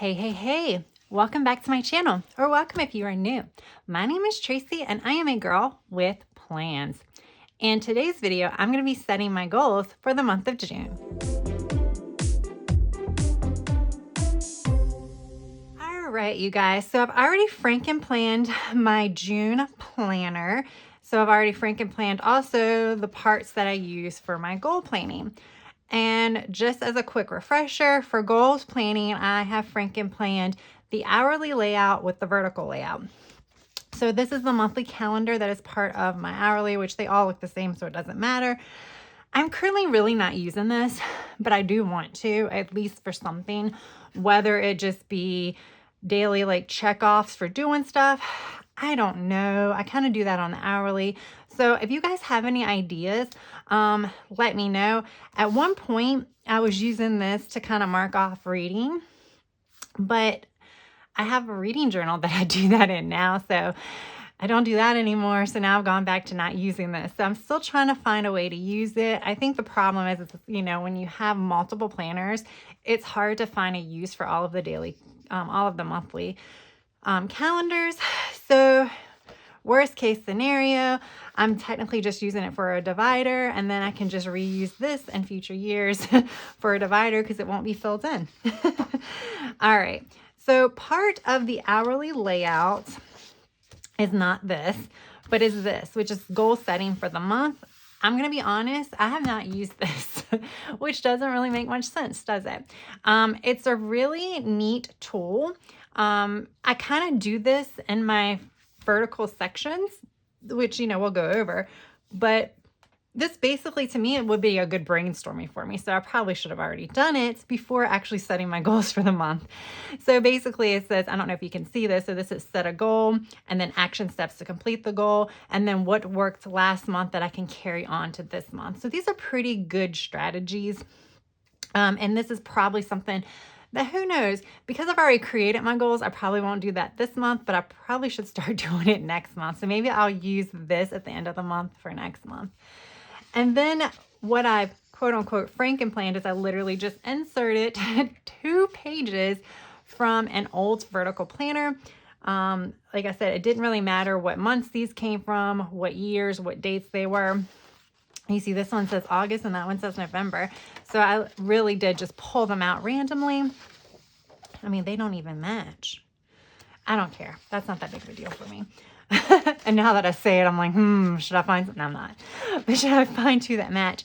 Hey, welcome back to my channel, or welcome if you are new. My name is Tracy and I am a girl with plans. In today's video, I'm going to be setting my goals for the month of June. All right, you guys, so I've already franken-planned my June planner. So I've already franken-planned also the parts that I use for my goal planning. And just as a quick refresher, for goals planning, I have franken-planned the hourly layout with the vertical layout. So this is the monthly calendar that is part of my hourly, which they all look the same, so it doesn't matter. I'm currently really not using this, but I do want to, at least for something, whether it just be daily like check-offs for doing stuff. I don't know. I kind of do that on the hourly. So if you guys have any ideas, let me know. At one point, I was using this to kind of mark off reading, but I have a reading journal that I do that in now. So I don't do that anymore. So now I've gone back to not using this. So I'm still trying to find a way to use it. I think the problem is, when you have multiple planners, it's hard to find a use for all of the daily, all of the monthly calendars. So worst case scenario, I'm technically just using it for a divider, and then I can just reuse this in future years for a divider because it won't be filled in. All right. So part of the hourly layout is not this, but is this, which is goal setting for the month. I'm going to be honest, I have not used this, which doesn't really make much sense, does it? It's a really neat tool. I kind of do this in my vertical sections, which, we'll go over, but this basically, to me, it would be a good brainstorming for me. So I probably should have already done it before actually setting my goals for the month. So basically it says, I don't know if you can see this. So this is set a goal and then action steps to complete the goal. And then what worked last month that I can carry on to this month. So these are pretty good strategies. And this is probably something that, who knows, because I've already created my goals, I probably won't do that this month, but I probably should start doing it next month. So maybe I'll use this at the end of the month for next month. And then what I've quote unquote franken-planned is I literally just inserted 2 pages from an old vertical planner. Like I said, it didn't really matter what months these came from, what years, what dates they were. You see, this one says August and that one says November. So I really did just pull them out randomly. I mean, they don't even match. I don't care. That's not that big of a deal for me. And now that I say it, I'm like, should I find something? No, I'm not. But should I find 2 that match?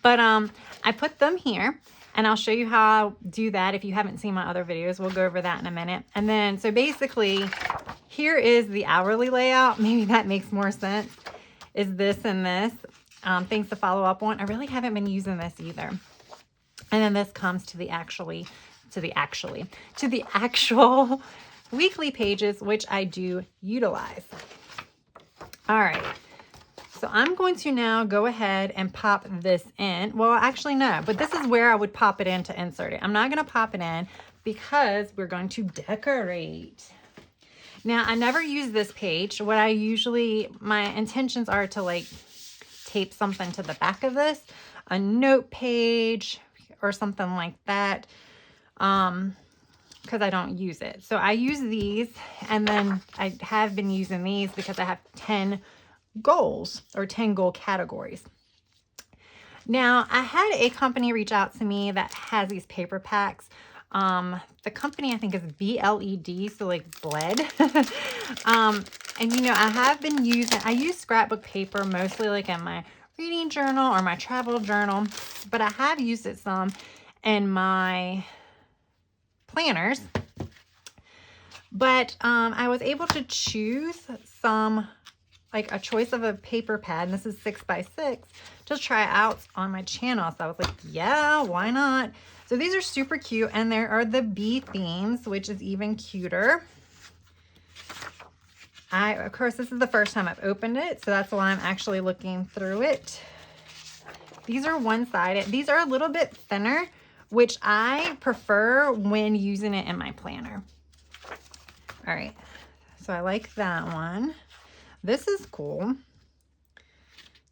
But I put them here, and I'll show you how I do that. If you haven't seen my other videos, we'll go over that in a minute. And then, so basically, here is the hourly layout. Maybe that makes more sense. Is this and this. Things to follow up on. I really haven't been using this either. And then this comes to the actual weekly pages, which I do utilize. All right. So I'm going to now go ahead and pop this in. Well, actually, no, but this is where I would pop it in to insert it. I'm not going to pop it in because we're going to decorate. Now, I never use this page. My intentions are to like tape something to the back of this, a note page or something like that. Because I don't use it. So I use these, and then I have been using these because I have 10 goals or 10 goal categories. Now, I had a company reach out to me that has these paper packs. The company I think is BLED, so like bled. And I use scrapbook paper mostly like in my reading journal or my travel journal, but I have used it some in my planners. But I was able to choose some, like a choice of a paper pad, and this is 6x6, to try out on my channel. So I was like, yeah, why not? So these are super cute, and there are the bee themes, which is even cuter. Of course, this is the first time I've opened it, so that's why I'm actually looking through it. These are one-sided. These are a little bit thinner, which I prefer when using it in my planner. All right, so I like that one. This is cool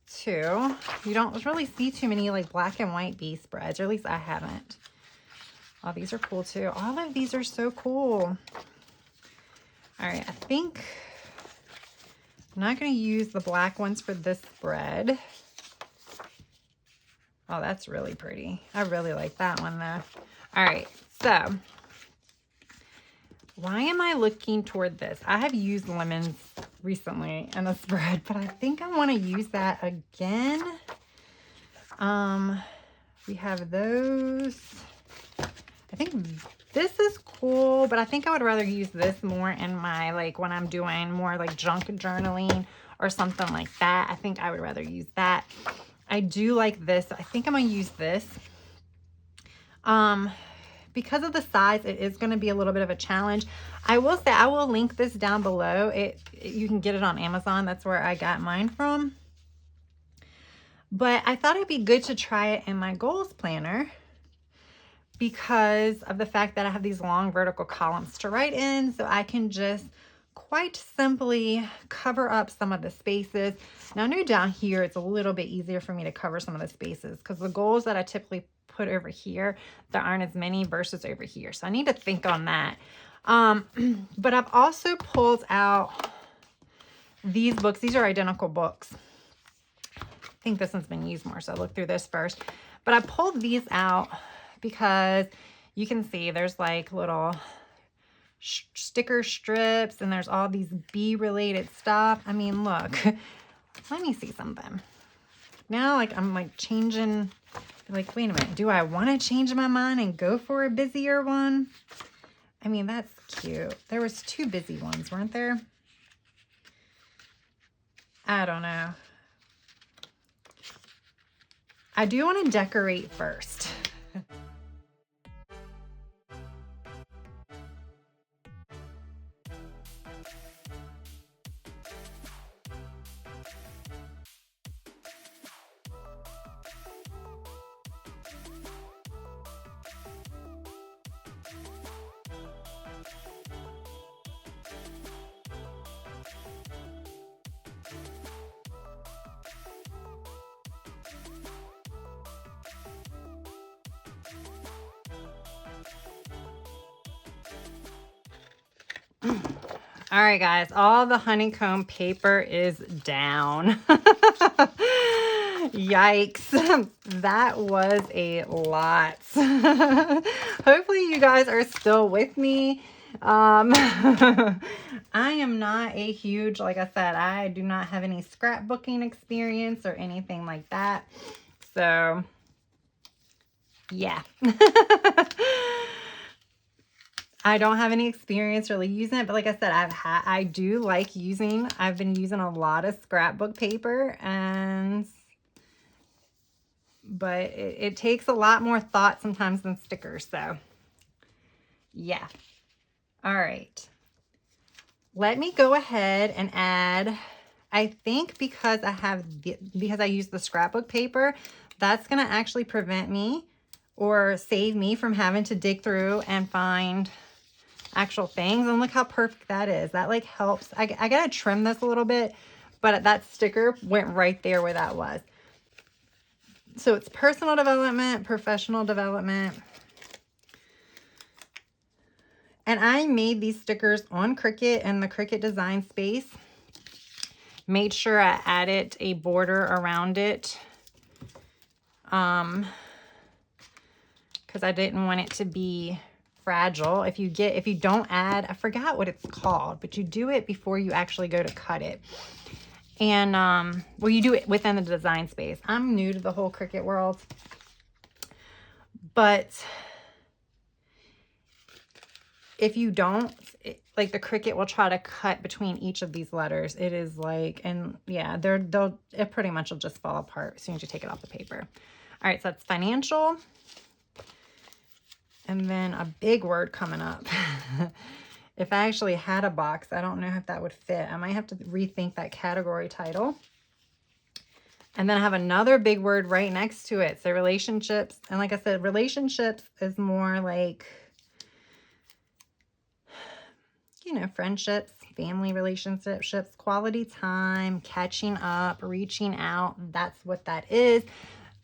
too. You don't really see too many like black and white bee spreads, or at least I haven't. Oh, these are cool too. All of these are so cool. All right, I think I'm not going to use the black ones for this spread. Oh, that's really pretty. I really like that one though. All right, so why am I looking toward this? I have used lemons recently in a spread, but I think I want to use that again. We have those. I think this is cool, but I think I would rather use this more in my, like, when I'm doing more like junk journaling or something like that. I think I would rather use that. I do like this. I think I'm going to use this. Because of the size, it is going to be a little bit of a challenge. I will say I will link this down below. You can get it on Amazon. That's where I got mine from. But I thought it'd be good to try it in my goals planner because of the fact that I have these long vertical columns to write in, so I can just quite simply cover up some of the spaces. Now I know down here it's a little bit easier for me to cover some of the spaces because the goals that I typically put over here, there aren't as many versus over here. So I need to think on that. But I've also pulled out these books. These are identical books. I think this one's been used more, so I'll look through this first. But I pulled these out because you can see there's like little sticker strips and there's all these bee related stuff. I mean, look, let me see something. Now, like, I'm like changing, like, wait a minute, do I want to change my mind and go for a busier one? I mean, that's cute. There was 2 busy ones, weren't there? I don't know. I do want to decorate first. All right, guys, all the honeycomb paper is down. Yikes, that was a lot. Hopefully you guys are still with me. I am not a huge, like I said, I do not have any scrapbooking experience or anything like that. So, yeah. I don't have any experience really using it, but like I said, I do like using, I've been using a lot of scrapbook paper, but it takes a lot more thought sometimes than stickers. So yeah. All right. Let me go ahead and add, I think because I use the scrapbook paper, that's going to actually prevent me or save me from having to dig through and find actual things. And look how perfect that is. That like helps. I gotta trim this a little bit, but that sticker went right there where that was. So it's personal development, professional development. And I made these stickers on Cricut in the Cricut design space. Made sure I added a border around it. Because I didn't want it to be fragile. If you don't add, I forgot what it's called, but you do it before you actually go to cut it. And well, you do it within the design space. I'm new to the whole Cricut world, but if you don't, like the Cricut will try to cut between each of these letters. It is like, and yeah, it pretty much will just fall apart as soon as you take it off the paper. All right, so that's financial. And then a big word coming up. If I actually had a box, I don't know if that would fit. I might have to rethink that category title. And then I have another big word right next to it. So relationships. And like I said, relationships is more like, you know, friendships, family relationships, quality time, catching up, reaching out. That's what that is.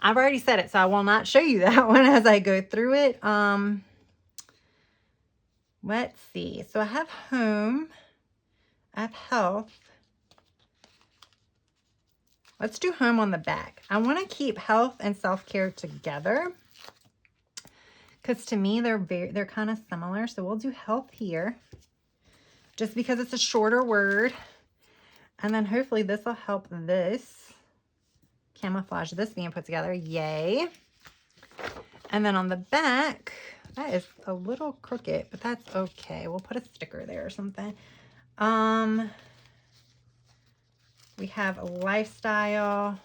I've already said it, so I will not show you that one as I go through it. Let's see. So I have home, I have health. Let's do home on the back. I want to keep health and self-care together because to me they're kind of similar. So we'll do health here just because it's a shorter word. And then hopefully this will help this camouflage this being put together. Yay. And then on the back, that is a little crooked, but that's okay. We'll put a sticker there or something. We have lifestyle,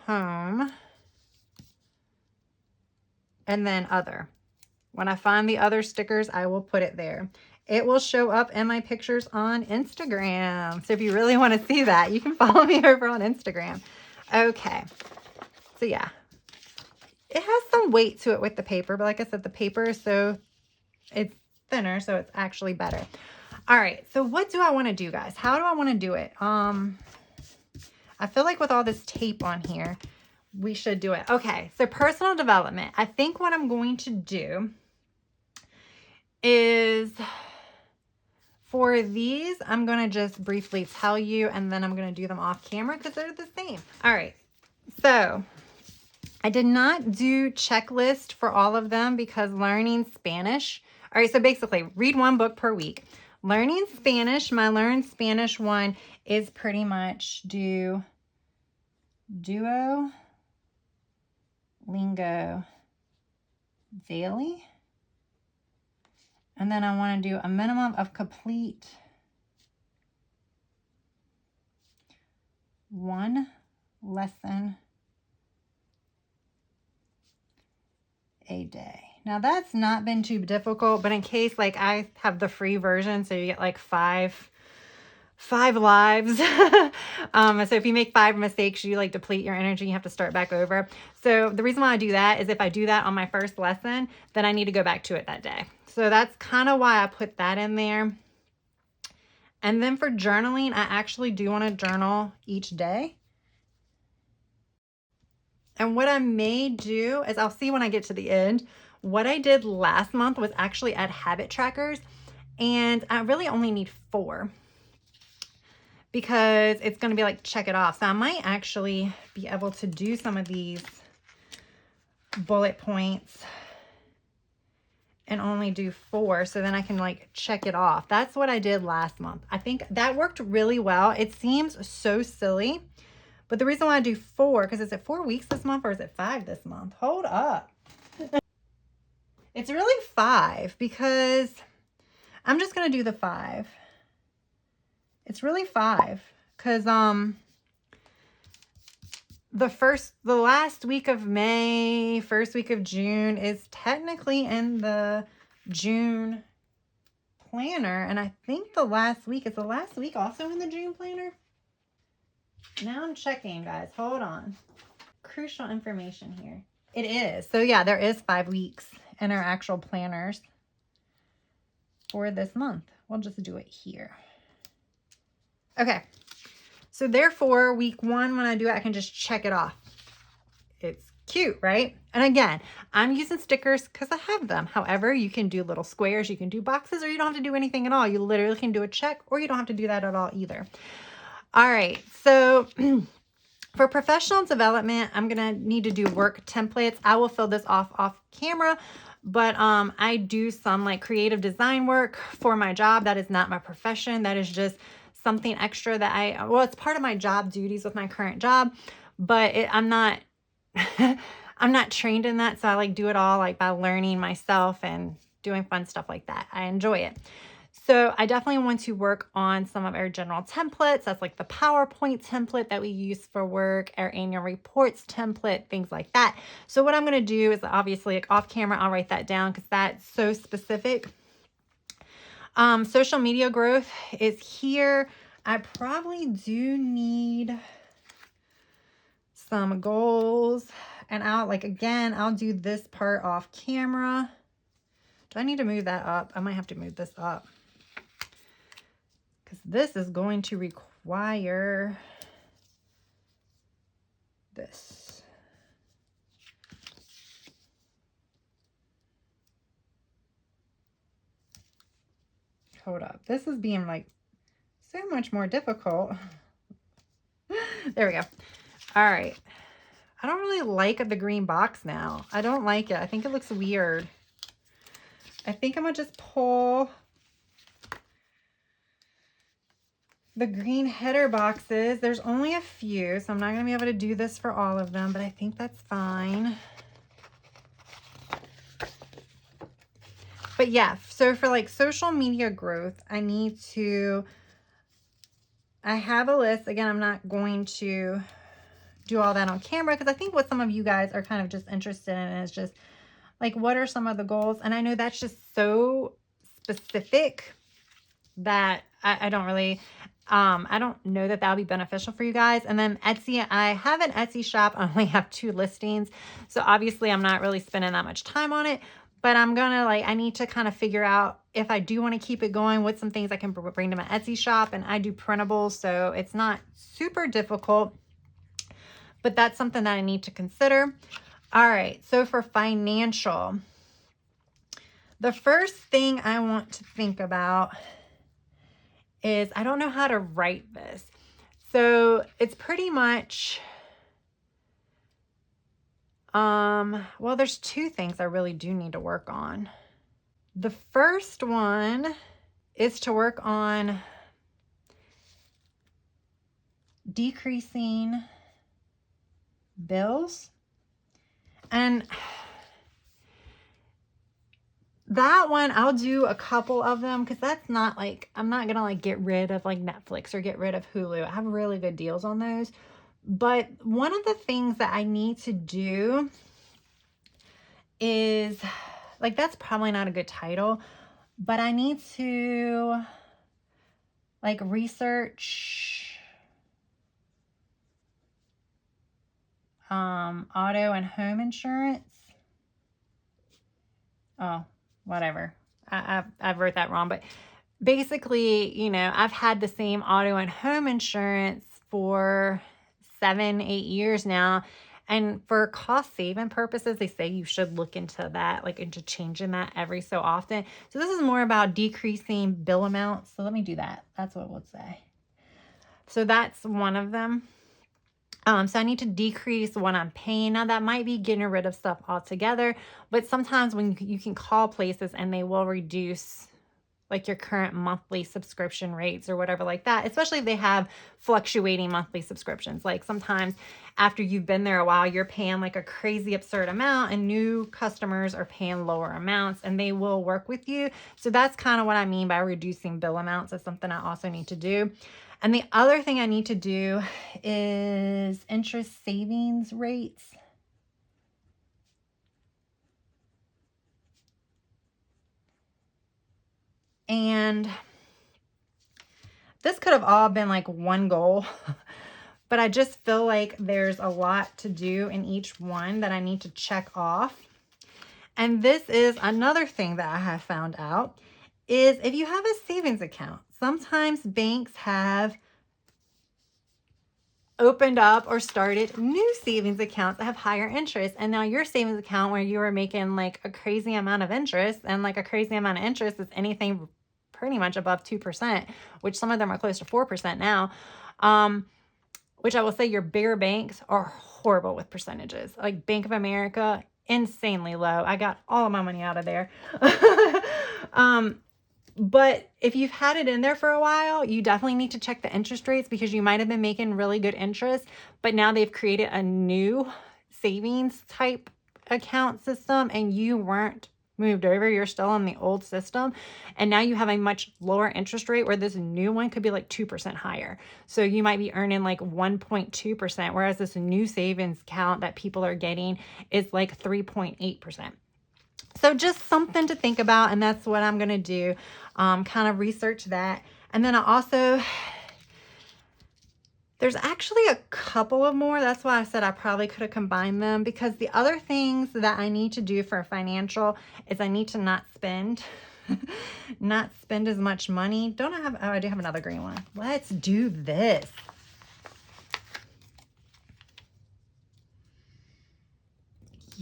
home, and then other. When I find the other stickers, I will put it there. It will show up in my pictures on Instagram. So if you really want to see that, you can follow me over on Instagram. Okay. So yeah, it has some weight to it with the paper, but like I said, the paper is it's thinner, so it's actually better. All right, so what do I want to do, guys? How do I want to do it? I feel like with all this tape on here, we should do it. Okay, so personal development. I think what I'm going to do is for these, I'm going to just briefly tell you, and then I'm going to do them off camera because they're the same. All right, so I did not do checklist for all of them because learning Spanish. All right, so basically read one book per week. Learning Spanish, my Learn Spanish one is pretty much Duolingo daily. And then I want to do a minimum of complete one lesson a day. Now that's not been too difficult, but in case like I have the free version, so you get like five lives. So if you make 5 mistakes, you like deplete your energy, you have to start back over. So the reason why I do that is if I do that on my first lesson, then I need to go back to it that day. So that's kind of why I put that in there. And then for journaling, I actually do want to journal each day. And what I may do is I'll see when I get to the end. What I did last month was actually add habit trackers, and I really only need 4 because it's going to be like check it off. So I might actually be able to do some of these bullet points and only do 4, so then I can like check it off. That's what I did last month. I think that worked really well. It seems so silly, but the reason why I do 4, because is it 4 weeks this month or is it 5 this month? Hold up. It's really 5 because I'm just going to do the 5. It's really 5 because the last week of May, first week of June is technically in the June planner, and I think the last week is the last week also in the June planner. Now I'm checking, guys. Hold on. Crucial information here. It is. So yeah, there is 5 weeks in our actual planners for this month. We'll just do it here. Okay. So therefore, week 1, when I do it, I can just check it off. It's cute, right? And again, I'm using stickers because I have them. However, you can do little squares, you can do boxes, or you don't have to do anything at all. You literally can do a check, or you don't have to do that at all either. All right. So for professional development, I'm going to need to do work templates. I will fill this off camera, but I do some like creative design work for my job. That is not my profession. That is just something extra that it's part of my job duties with my current job, but I'm not I'm not trained in that. So I like do it all like by learning myself and doing fun stuff like that. I enjoy it. So I definitely want to work on some of our general templates. That's like the PowerPoint template that we use for work, our annual reports template, things like that. So what I'm going to do is obviously like off camera, I'll write that down because that's so specific. Social media growth is here. I probably do need some goals, and I'll do this part off camera. Do I need to move that up? I might have to move this up because this is going to require this. Hold up. This is being like so much more difficult. There we go. All right. I don't really like the green box now. I don't like it. I think it looks weird. I think I'm going to just pull the green header boxes. There's only a few, so I'm not going to be able to do this for all of them, but I think that's fine. But yeah, so for like social media growth, I have a list. Again, I'm not going to do all that on camera because I think what some of you guys are kind of just interested in is just like, what are some of the goals? And I know that's just so specific that I don't really, I don't know that that'll be beneficial for you guys. And then Etsy, I have an Etsy shop. I only have 2 listings. So obviously I'm not really spending that much time on it, but I need to kind of figure out if I do want to keep it going, what some things I can bring to my Etsy shop. And I do printables, so it's not super difficult, but that's something that I need to consider. All right, so for financial, the first thing I want to think about is I don't know how to write this. So it's pretty much, well, there's 2 things I really do need to work on. The first one is to work on decreasing bills. And that one, I'll do a couple of them because that's not like, I'm not going to like get rid of like Netflix or get rid of Hulu. I have really good deals on those. But one of the things that I need to do is, like, that's probably not a good title, but I need to like research auto and home insurance. Oh, whatever. I wrote that wrong, but basically, you know, I've had the same auto and home insurance for 7, 8 years now. And for cost saving purposes, they say you should look into that, like into changing that every so often. So this is more about decreasing bill amounts. So let me do that. That's what we'll say. So that's one of them. So I need to decrease what I'm paying. Now that might be getting rid of stuff altogether, but sometimes when you can call places and they will reduce like your current monthly subscription rates or whatever like that, especially if they have fluctuating monthly subscriptions. Like sometimes after you've been there a while, you're paying like a crazy absurd amount and new customers are paying lower amounts and they will work with you. So that's kind of what I mean by reducing bill amounts. Is something I also need to do. And the other thing I need to do is interest savings rates. And this could have all been like one goal, but I just feel like there's a lot to do in each one that I need to check off. And this is another thing that I have found out is if you have a savings account, sometimes banks have opened up or started new savings accounts that have higher interest. And now your savings account where you were making like a crazy amount of interest, and like a crazy amount of interest is anything pretty much above 2%, which some of them are close to 4% now. Which I will say your bigger banks are horrible with percentages. Like Bank of America, insanely low. I got all of my money out of there. But if you've had it in there for a while, you definitely need to check the interest rates because you might have been making really good interest, but now they've created a new savings type account system and you weren't moved over. You're still on the old system. And now you have a much lower interest rate where this new one could be like 2% higher. So you might be earning like 1.2%, whereas this new savings account that people are getting is like 3.8%. So just something to think about, and that's what I'm going to do, kind of research that. And then I also, there's actually a couple of more. That's why I said I probably could have combined them, because the other things that I need to do for financial is I need to not spend, not spend as much money. Don't I have, oh, I do have another green one. Let's do this.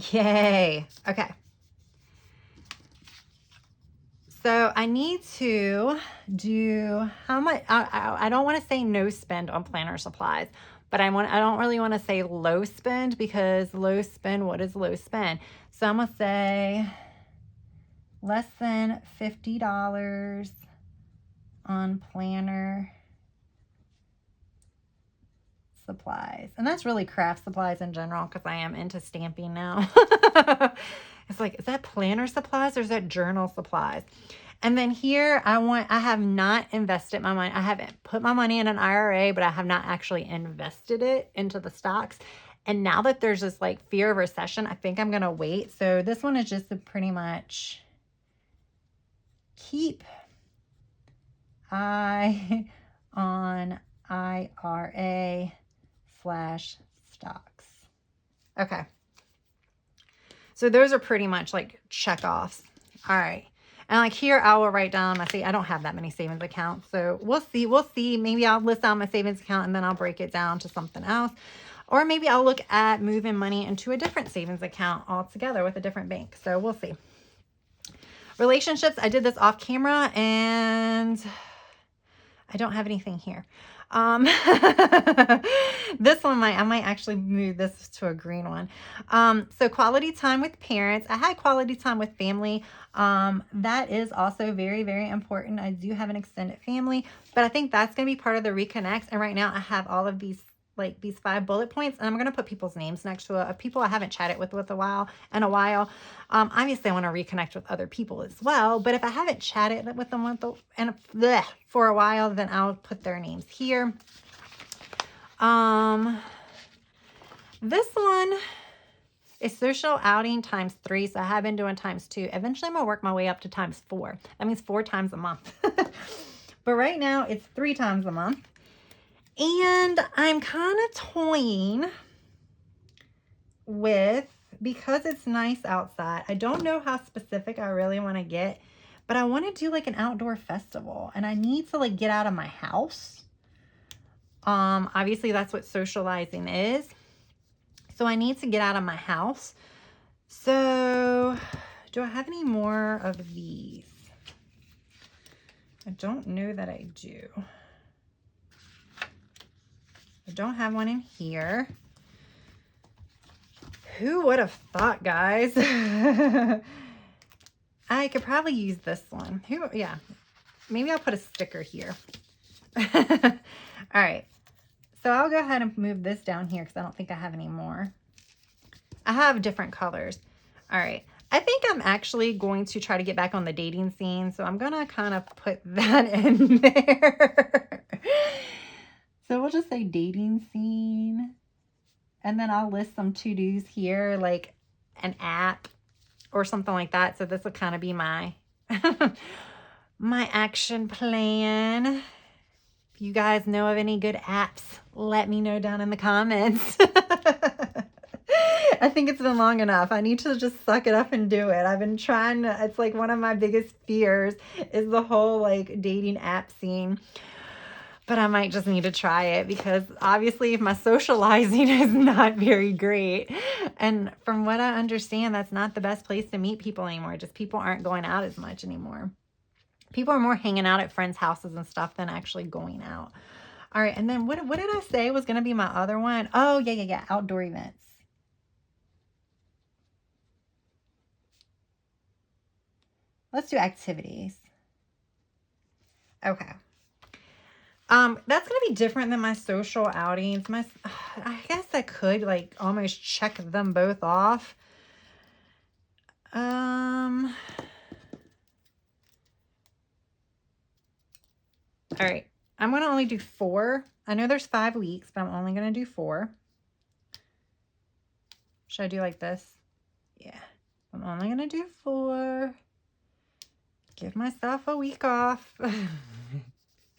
Yay. Okay. So I need to do how much, I don't want to say no spend on planner supplies, but I don't really want to say low spend, because low spend, what is low spend? So I'm going to say less than $50 on planner supplies. And that's really craft supplies in general, because I am into stamping now. It's like, is that planner supplies or is that journal supplies? And then here I have not invested my money. I haven't put my money in an IRA, but I have not actually invested it into the stocks. And now that there's this like fear of recession, I think I'm going to wait. So this one is just to pretty much keep eye on IRA / stocks. Okay. So those are pretty much like check-offs. All right. And like here, I will write down I don't have that many savings accounts. So we'll see. Maybe I'll list out my savings account and then I'll break it down to something else. Or maybe I'll look at moving money into a different savings account altogether with a different bank. So we'll see. Relationships, I did this off camera and I don't have anything here. This one I might actually move this to a green one. So quality time with parents. I had quality time with family. That is also very, very important. I do have an extended family, but I think that's going to be part of the reconnects. And right now I have all of these, like these 5 bullet points, and I'm going to put people's names next to it, of people I haven't chatted with a while. Obviously I want to reconnect with other people as well, but if I haven't chatted with them for a while, then I'll put their names here. This one is social outing ×3. So I have been doing ×2. Eventually I'm going to work my way up to ×4. That means 4 times a month. But right now it's 3 times a month. And I'm kind of toying with, because it's nice outside, I don't know how specific I really want to get, but I want to do like an outdoor festival, and I need to like get out of my house. Obviously that's what socializing is. So I need to get out of my house. So do I have any more of these? I don't know that I do. I don't have one in here. Who would have thought, guys? I could probably use this one. Yeah. Maybe I'll put a sticker here. All right. So I'll go ahead and move this down here because I don't think I have any more. I have different colors. All right. I think I'm actually going to try to get back on the dating scene. So I'm going to kind of put that in there. So we'll just say dating scene. And then I'll list some to-dos here, like an app or something like that. So this will kind of be my, my action plan. If you guys know of any good apps, let me know down in the comments. I think it's been long enough. I need to just suck it up and do it. I've been trying to, it's like one of my biggest fears is the whole like dating app scene. But I might just need to try it, because obviously my socializing is not very great. And from what I understand, that's not the best place to meet people anymore. Just people aren't going out as much anymore. People are more hanging out at friends' houses and stuff than actually going out. All right. And then what did I say was going to be my other one? Oh, yeah. Outdoor events. Let's do activities. Okay. That's going to be different than my social outings. I guess I could like almost check them both off. All right. I'm going to only do 4. I know there's 5 weeks, but I'm only going to do 4. Should I do like this? Yeah. I'm only going to do 4. Give myself a week off.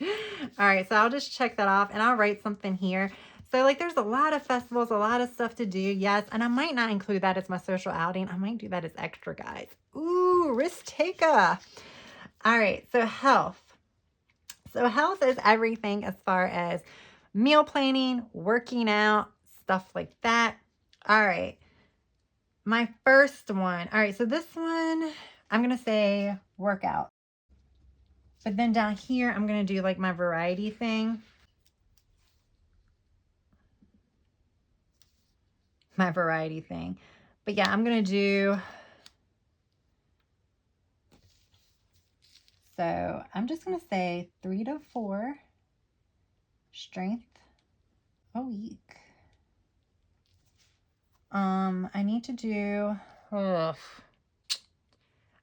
All right, so I'll just check that off and I'll write something here. So like there's a lot of festivals, a lot of stuff to do. Yes, and I might not include that as my social outing. I might do that as extra, guys. Ooh, risk taker. All right, so health. So health is everything as far as meal planning, working out, stuff like that. All right, my first one. All right, so this one, I'm going to say workout. But then down here, I'm going to do like my variety thing. My variety thing. But yeah, I'm going to do, so I'm just going to say 3 to 4 strength a week. I need to do, I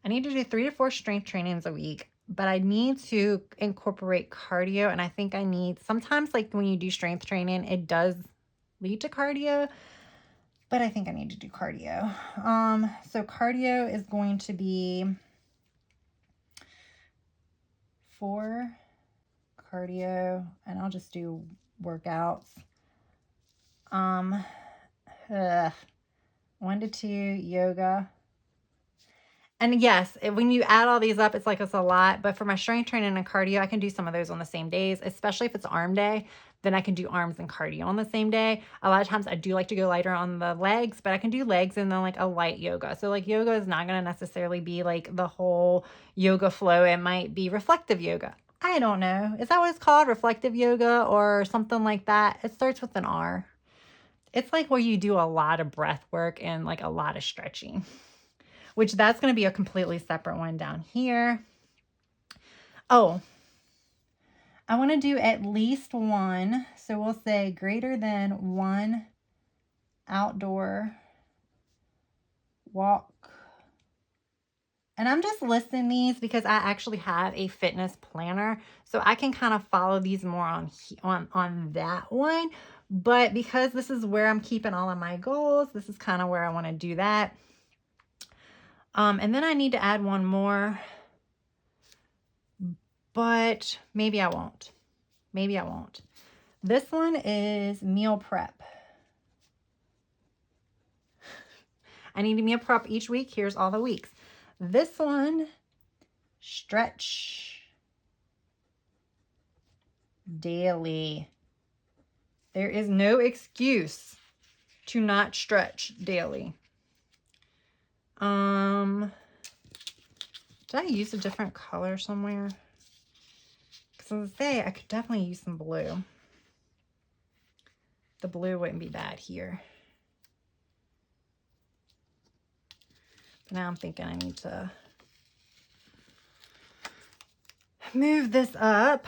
need to do 3 to 4 strength trainings a week, but I need to incorporate cardio. And I think I need, sometimes like when you do strength training, it does lead to cardio, but I think I need to do cardio. So cardio is going to be 4 cardio, and I'll just do workouts. 1 to 2 yoga. And yes, when you add all these up, it's like it's a lot. But for my strength training and cardio, I can do some of those on the same days, especially if it's arm day. Then I can do arms and cardio on the same day. A lot of times I do like to go lighter on the legs, but I can do legs and then like a light yoga. So like yoga is not going to necessarily be like the whole yoga flow. It might be reflective yoga. I don't know. Is that what it's called? Reflective yoga or something like that? It starts with an R. It's like where you do a lot of breath work and like a lot of stretching, which that's going to be a completely separate one down here. Oh, I want to do at least 1. So we'll say greater than 1 outdoor walk. And I'm just listing these because I actually have a fitness planner, so I can kind of follow these more on that one. But because this is where I'm keeping all of my goals, this is kind of where I want to do that. And then I need to add one more, but maybe I won't. Maybe I won't. This one is meal prep. I need to meal prep each week. Here's all the weeks. This one, stretch daily. There is no excuse to not stretch daily. Did I use a different color somewhere? Because I was gonna say I could definitely use some blue. The blue wouldn't be bad here. But now I'm thinking I need to move this up.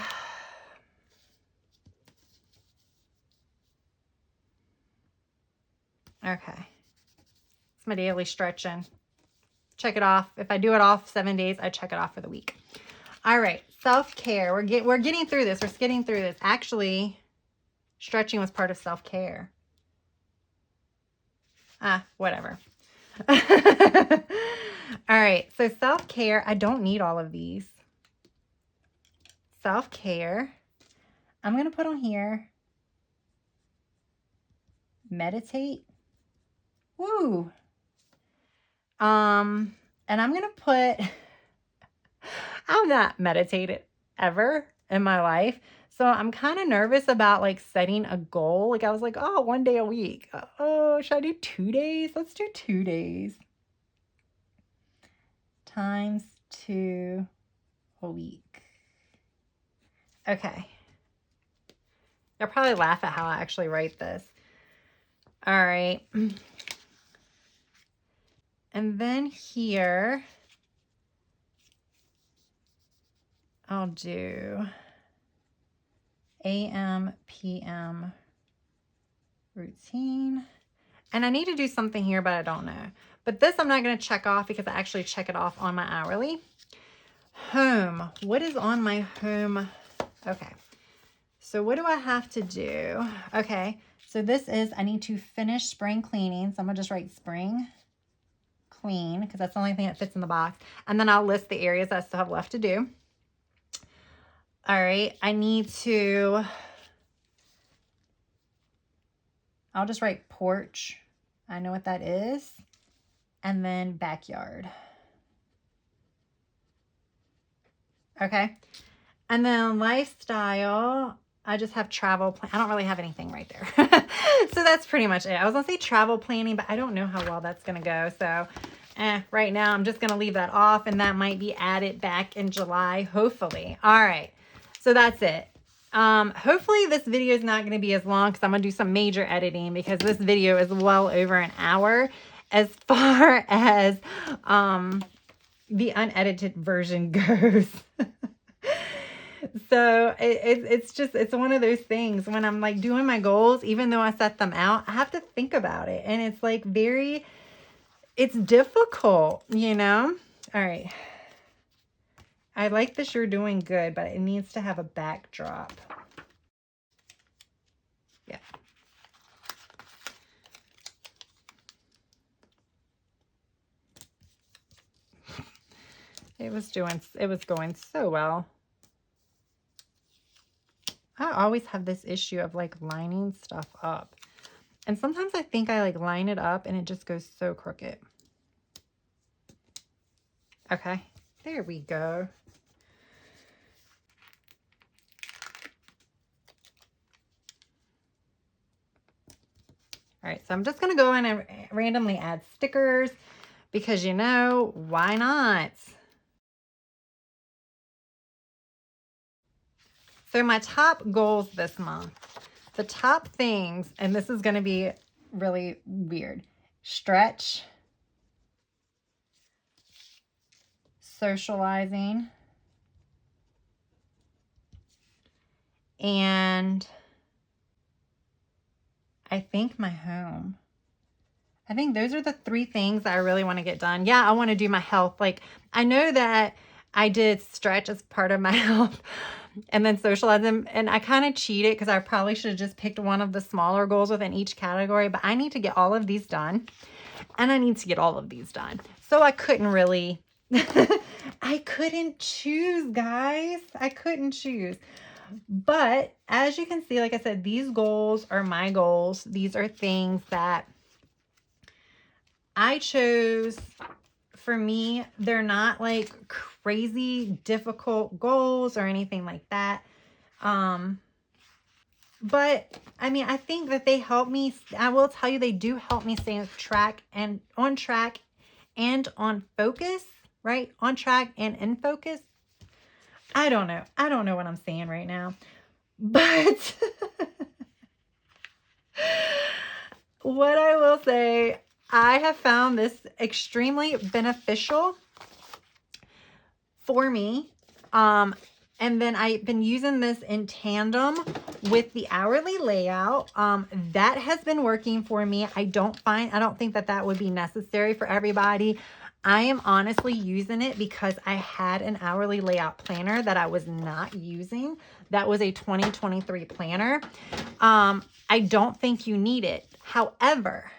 Okay. It's my daily stretching. Check it off. If I do it off 7 days, I check it off for the week. All right, self-care. We're getting through this. We're getting through this. Actually, stretching was part of self-care. Whatever. All right, so self-care. I don't need all of these. Self-care. I'm going to put on here, meditate. Woo. And I'm going to put, I've not meditated ever in my life. So I'm kind of nervous about like setting a goal. Like I was like, oh, 1 day a week. Oh, should I do 2 days? Let's do 2 days. Times 2 a week. Okay. You'll probably laugh at how I actually write this. All right. And then here, I'll do AM, PM routine. And I need to do something here, but I don't know. But this I'm not going to check off because I actually check it off on my hourly. Home. What is on my home? Okay. So what do I have to do? Okay. So this is, I need to finish spring cleaning. So I'm going to just write spring clean because that's the only thing that fits in the box. And then I'll list the areas I still have left to do. All right. I need to, I'll just write porch. I know what that is. And then backyard. Okay. And then lifestyle, I just have travel. I don't really have anything right there. So that's pretty much it. I was going to say travel planning, but I don't know how well that's going to go. So, right now I'm just going to leave that off, and that might be added back in July, hopefully. All right. So that's it. Hopefully this video is not going to be as long because I'm going to do some major editing because this video is well over an hour as far as the unedited version goes. So it's one of those things when I'm like doing my goals, even though I set them out, I have to think about it. And it's like it's difficult, you know? All right. I like this. You're doing good, but it needs to have a backdrop. Yeah. It was going so well. I always have this issue of like lining stuff up. And sometimes I think I like line it up and it just goes so crooked. Okay, there we go. All right, so I'm just gonna go in and randomly add stickers because, you know, why not? So my top goals this month, the top things, and this is gonna be really weird: stretch, socializing, and I think my home. I think those are the 3 things that I really want to get done. Yeah, I want to do my health. Like, I know that I did stretch as part of my health and then socialism, and I kind of cheated because I probably should have just picked one of the smaller goals within each category, but I need to get all of these done, and I need to get all of these done. So I couldn't really, I couldn't choose, guys. I couldn't choose. But as you can see, like I said, these goals are my goals. These are things that I chose. For me, they're not like crazy difficult goals or anything like that. But I mean, I think that they help me. I will tell you, they do help me stay on track and on focus, right? On track and in focus. I don't know. I don't know what I'm saying right now, but what I will say, I have found this extremely beneficial for me. And then I've been using this in tandem with the hourly layout. That has been working for me. I don't think that would be necessary for everybody. I am honestly using it because I had an hourly layout planner that I was not using. That was a 2023 planner. I don't think you need it. However,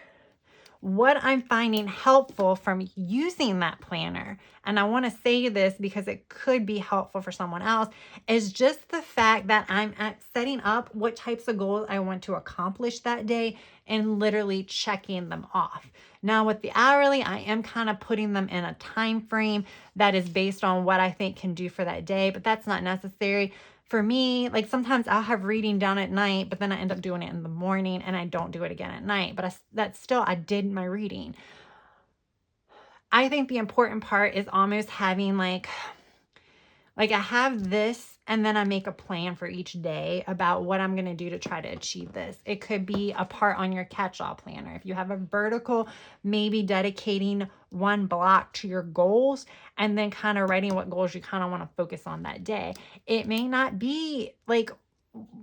what I'm finding helpful from using that planner, and I want to say this because it could be helpful for someone else, is just the fact that I'm setting up what types of goals I want to accomplish that day and literally checking them off. Now with the hourly, I am kind of putting them in a time frame that is based on what I think can do for that day, but that's not necessary. For me, like sometimes I'll have reading done at night, but then I end up doing it in the morning and I don't do it again at night. But I did my reading. I think the important part is almost having like I have this and then I make a plan for each day about what I'm going to do to try to achieve this. It could be a part on your catch-all planner. If you have a vertical, maybe dedicating one block to your goals and then kind of writing what goals you kind of want to focus on that day. It may not be like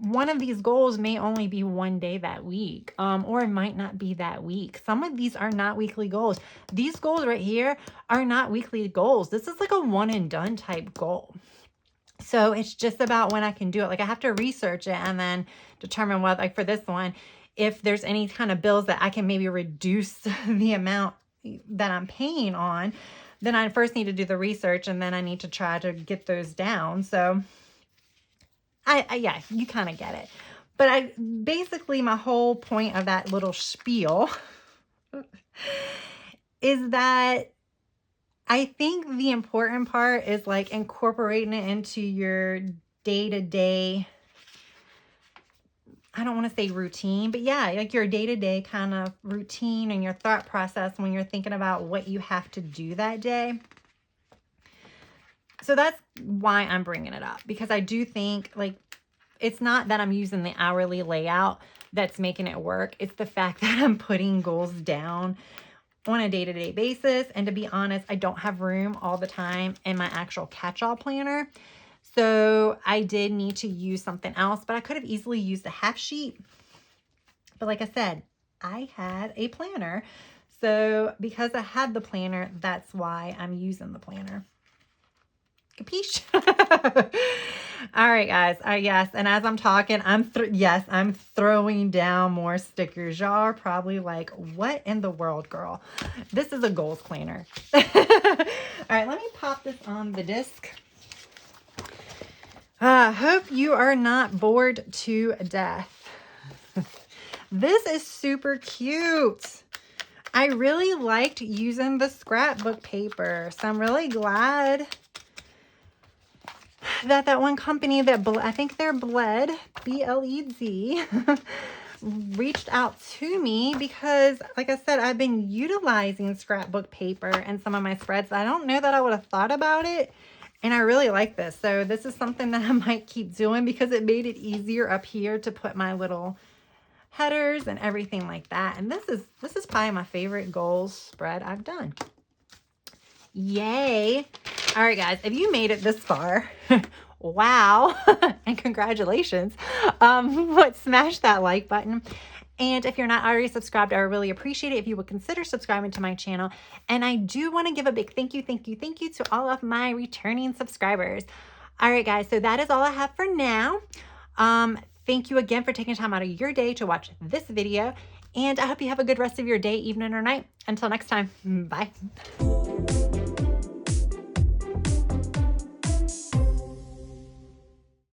one of these goals may only be one day that week, or it might not be that week. Some of these are not weekly goals. These goals right here are not weekly goals. This is like a one and done type goal. So it's just about when I can do it. Like I have to research it and then determine what, like for this one, if there's any kind of bills that I can maybe reduce the amount that I'm paying on, then I first need to do the research and then I need to try to get those down. So yeah, you kind of get it. But basically my whole point of that little spiel is that I think the important part is like incorporating it into your day-to-day I don't want to say routine, but yeah, like your day-to-day kind of routine and your thought process when you're thinking about what you have to do that day. So that's why I'm bringing it up, because I do think, like, it's not that I'm using the hourly layout that's making it work. It's the fact that I'm putting goals down on a day-to-day basis. And to be honest, I don't have room all the time in my actual catch-all planner. So I did need to use something else, but I could have easily used a half sheet. But like I said, I had a planner. So because I had the planner, that's why I'm using the planner. Capiche? All right, guys. Yes, and as I'm talking, I'm throwing down more stickers. Y'all are probably like, what in the world, girl? This is a goals planner. All right, let me pop this on the disc. Hope you are not bored to death. This is super cute. I really liked using the scrapbook paper, so I'm really glad that that one company that I think they're Bled, B-L-E-D, reached out to me, because like I said, I've been utilizing scrapbook paper in some of my spreads. I don't know that I would have thought about it, and I really like this. So this is something that I might keep doing, because it made it easier up here to put my little headers and everything like that. And this is probably my favorite goals spread I've done. Yay. All right, guys, if you made it this far, wow, and congratulations. Smash that like button. And if you're not already subscribed, I would really appreciate it if you would consider subscribing to my channel. And I do want to give a big thank you to all of my returning subscribers. All right, guys, so that is all I have for now. Thank you again for taking time out of your day to watch this video. And I hope you have a good rest of your day, evening, or night. Until next time, bye.